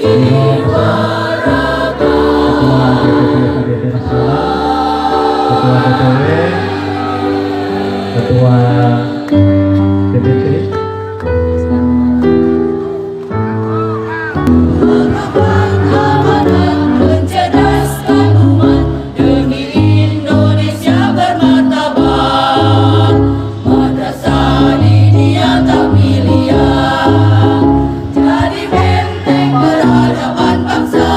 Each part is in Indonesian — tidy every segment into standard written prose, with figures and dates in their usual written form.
Ketua DPC, mencerdaskan umat demi Indonesia bermartabat. Madrasah Diniyah Takmiliyah jadi benteng peradaban bangsa.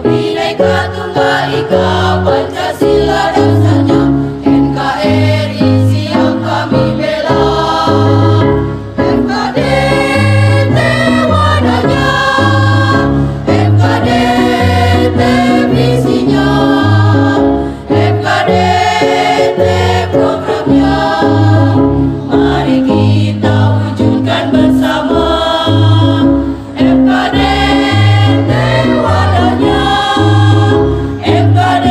Bhinneka Tunggal Ika Pancasila dasarnya, NKRI siap kami bela. MKD wadahnya, MKD visinya, MKD programnya. Mari kita wujudkan bersama. MKD wadahnya, MKD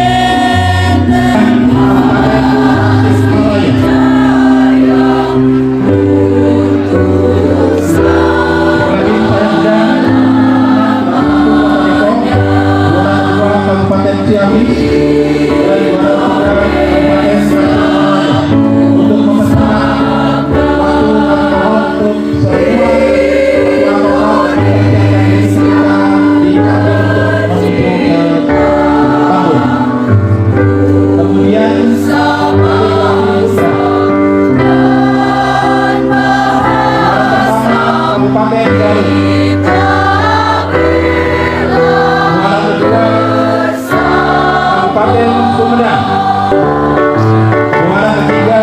Kabupaten Ciamis dan Kabupaten Nasional untuk memesan waktu untuk semua di kemudian Kabupaten Garut, Kabupaten Sumedang, muara ketiga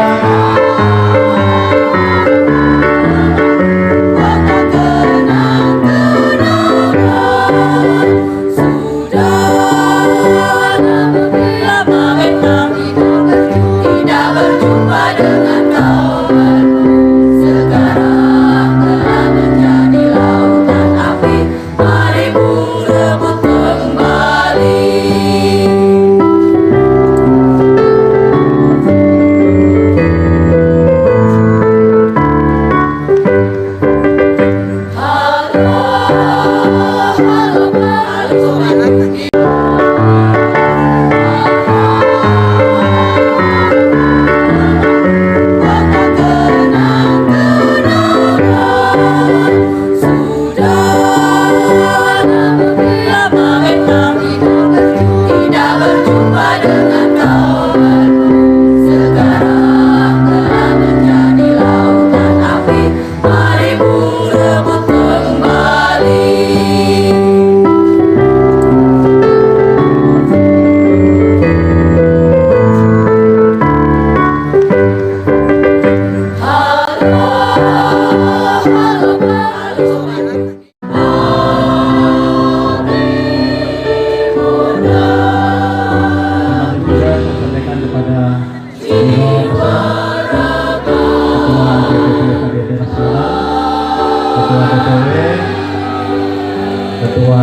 tidak berjumpa dengan kawanku. Sekarang telah menjadi lautan api. Mari rebut kembali. Tidak berjumpa dengan kawanku. Sekarang telah menjadi lautan api. Mari rebut kembali. sampaikan kepada Ketua DPC Nasional, Ketua DPW, Ketua